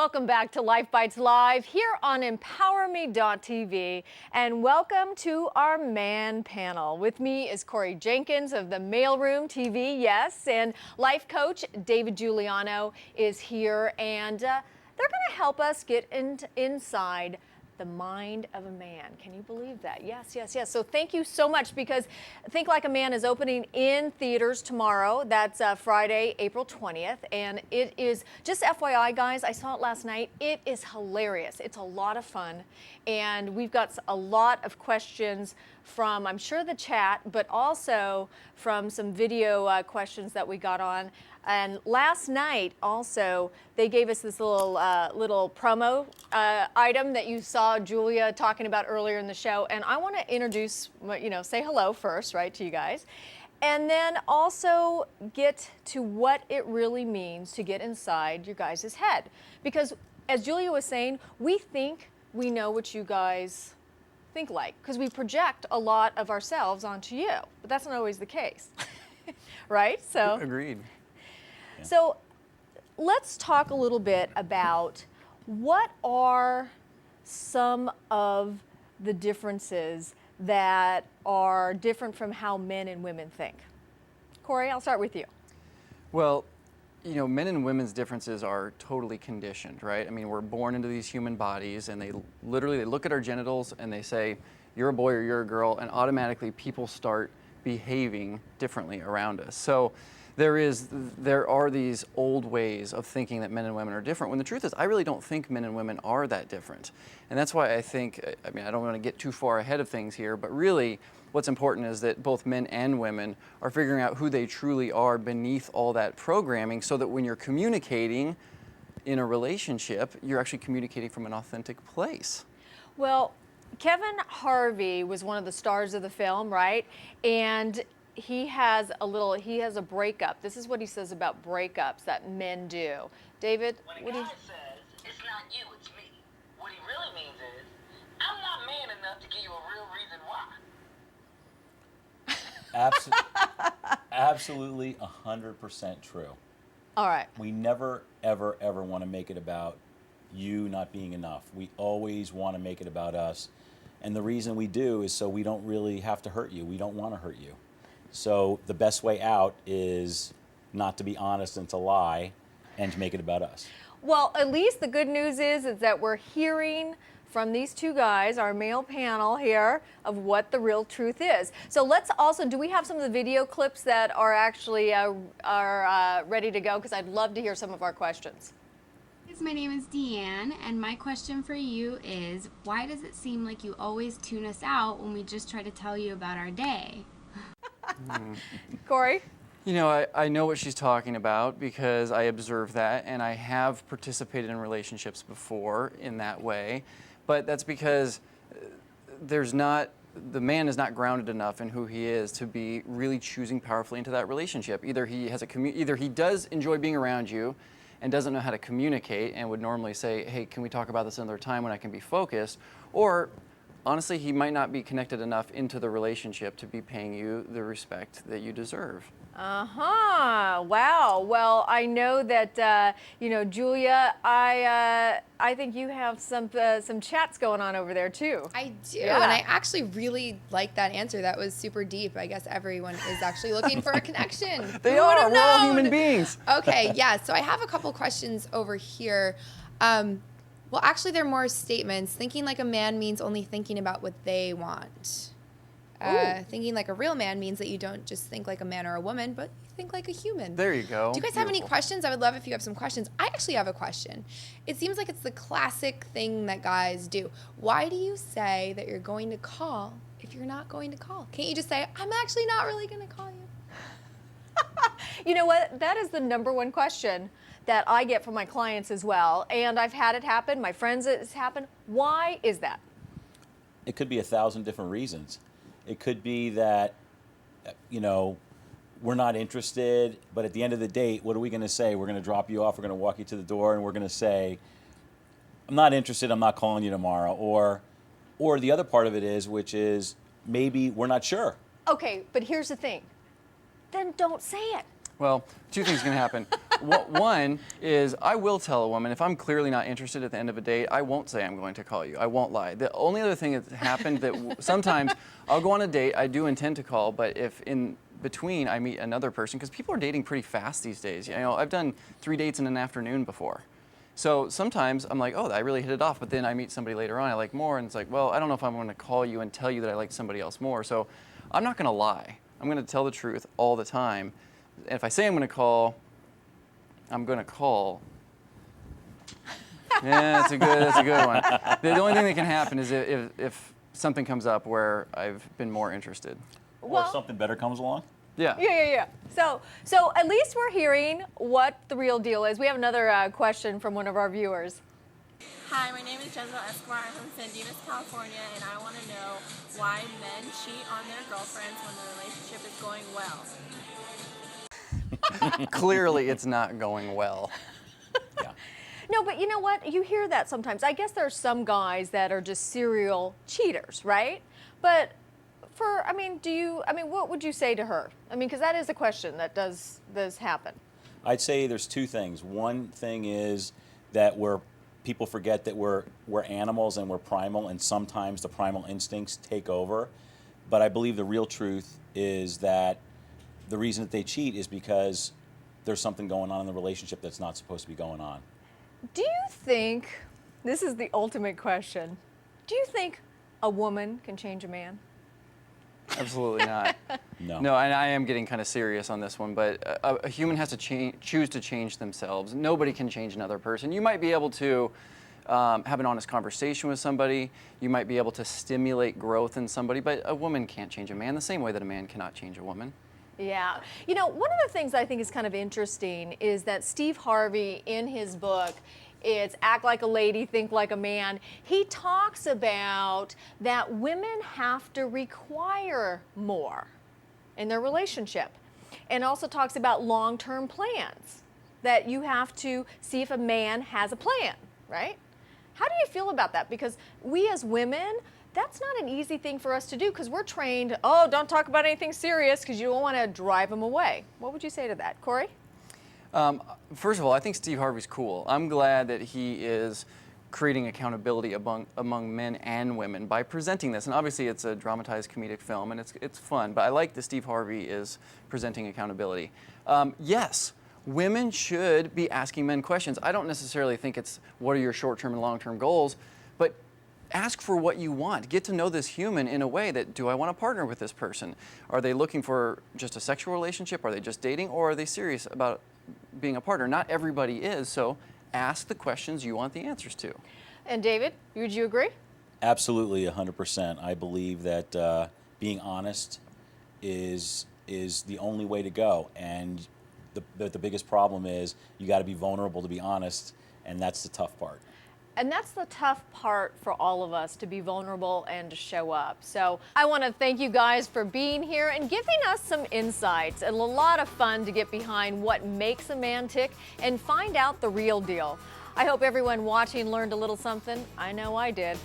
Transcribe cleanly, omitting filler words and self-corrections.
Welcome back to Life Bites Live here on emPOWERme.tv, and welcome to our man panel. With me is Cory Jenkins of the Mailroom TV, yes, and life coach David Giuliano is here, and they're going to help us get inside the mind of a man. Can you believe that? Yes, yes, yes. So thank you so much, because Think Like a Man is opening in theaters tomorrow. That's Friday, April 20th. And it is, just FYI, guys, I saw it last night. It is hilarious. It's a lot of fun. And we've got a lot of questions from, I'm sure, the chat, but also from some video questions that we got on. And last night, also, they gave us this little promo item that you saw Julia talking about earlier in the show. And I want to introduce, say hello first, right, to you guys. And then also get to what it really means to get inside your guys' head. Because, as Julia was saying, we think we know what you guys think like, because we project a lot of ourselves onto you. But that's not always the case, right? So Agreed. So let's talk a little bit about what are some of the differences that are different from how men and women think. Cory, I'll start with you. Well, men and women's differences are totally conditioned, right? I mean, we're born into these human bodies, and they look at our genitals and they say, you're a boy or you're a girl, and automatically people start behaving differently around us. So there are these old ways of thinking that men and women are different, when the truth is I really don't think men and women are that different. And that's why I think, I don't want to get too far ahead of things here, but really what's important is that both men and women are figuring out who they truly are beneath all that programming, so that when you're communicating in a relationship, you're actually communicating from an authentic place. Well, Kevin Harvey was one of the stars of the film, right? And he has a breakup. This is what he says about breakups that men do. David, when a guy says, it's not you, it's me, what he really means is, I'm not man enough to give you a real reason why. Absolutely 100% true. All right. We never, ever, ever want to make it about you not being enough. We always want to make it about us. And the reason we do is so we don't really have to hurt you. We don't want to hurt you. So the best way out is not to be honest and to lie and to make it about us. Well, at least the good news is that we're hearing from these two guys, our male panel here, of what the real truth is. So let's also, do we have some of the video clips that are actually ready to go? Because I'd love to hear some of our questions. My name is Deanne, and my question for you is, why does it seem like you always tune us out when we just try to tell you about our day? Cory? I know what she's talking about, because I observe that, and I have participated in relationships before in that way. But that's because the man is not grounded enough in who he is to be really choosing powerfully into that relationship. Either he does enjoy being around you and doesn't know how to communicate and would normally say, hey, can we talk about this another time when I can be focused? Or honestly, he might not be connected enough into the relationship to be paying you the respect that you deserve. Wow. Well, I know that Julia, I think you have some chats going on over there too. I do, Yeah. and I actually really like that answer. That was super deep. I guess everyone is actually looking for a connection. They Who would are. have We're all known? human beings. Okay, yeah. So I have a couple questions over here. Well, actually, they're more statements. Thinking like a man means only thinking about what they want. Thinking like a real man means that you don't just think like a man or a woman, but you think like a human. There you go. Do you guys have any Beautiful. questions? I would love if you have some questions. I actually have a question. It seems like it's the classic thing that guys do. Why do you say that you're going to call if you're not going to call? Can't you just say, I'm actually not really going to call you? You know what? That is the #1 question that I get from my clients as well. And I've had it happen. My friends, it's happened. Why is that? It could be 1,000 different reasons. It could be that, we're not interested, but at the end of the date, what are we going to say? We're going to drop you off, we're going to walk you to the door, and we're going to say, I'm not interested, I'm not calling you tomorrow. Or the other part of it is, which is, maybe we're not sure. Okay, but here's the thing. Then don't say it. Well, two things can happen. One is I will tell a woman if I'm clearly not interested at the end of a date, I won't say I'm going to call you. I won't lie. The only other thing that's happened that sometimes I'll go on a date, I do intend to call, but if in between I meet another person, because people are dating pretty fast these days. You know, I've done 3 dates in an afternoon before. So sometimes I'm like, oh, I really hit it off, but then I meet somebody later on I like more, and it's like, well, I don't know if I'm going to call you and tell you that I like somebody else more. So I'm not going to lie. I'm going to tell the truth all the time. And if I say I'm going to call, I'm going to call. Yeah, that's a good one. The only thing that can happen is if something comes up where I've been more interested. Or if something better comes along. Yeah. Yeah. So at least we're hearing what the real deal is. We have another question from one of our viewers. Hi, my name is Jezreel Escobar. I'm from San Dimas, California, and I want to know why men cheat on their girlfriends when the relationship is going well. Clearly, it's not going well. Yeah. No, but you know what? You hear that sometimes. I guess there's some guys that are just serial cheaters, right? But what would you say to her? I mean, because that is a question that does happen. I'd say there's two things. One thing is that people forget that we're animals and we're primal, and sometimes the primal instincts take over. But I believe the real truth is that the reason that they cheat is because there's something going on in the relationship that's not supposed to be going on. Do you think, this is the ultimate question, do you think a woman can change a man? Absolutely not. No. No, and I am getting kind of serious on this one, but a human has to choose to change themselves. Nobody can change another person. You might be able to have an honest conversation with somebody. You might be able to stimulate growth in somebody, but a woman can't change a man the same way that a man cannot change a woman. Yeah. You know, one of the things I think is kind of interesting is that Steve Harvey, in his book, it's Act Like a Lady, Think Like a Man, he talks about that women have to require more in their relationship, and also talks about long-term plans, that you have to see if a man has a plan, right? How do you feel about that? Because we as women, that's not an easy thing for us to do, because we're trained, oh, don't talk about anything serious because you don't want to drive them away. What would you say to that, Cory? First of all, I think Steve Harvey's cool. I'm glad that he is creating accountability among men and women by presenting this. And obviously it's a dramatized comedic film and it's fun, but I like that Steve Harvey is presenting accountability. Yes, women should be asking men questions. I don't necessarily think it's what are your short-term and long-term goals, but ask for what you want. Get to know this human in a way that, do I want to partner with this person? Are they looking for just a sexual relationship? Are they just dating? Or are they serious about being a partner? Not everybody is, so ask the questions you want the answers to. And David, would you agree? Absolutely, 100%. I believe that being honest is the only way to go. And the biggest problem is you got to be vulnerable to be honest, and that's the tough part. And that's the tough part for all of us, to be vulnerable and to show up. So I want to thank you guys for being here and giving us some insights, and a lot of fun to get behind what makes a man tick and find out the real deal. I hope everyone watching learned a little something. I know I did.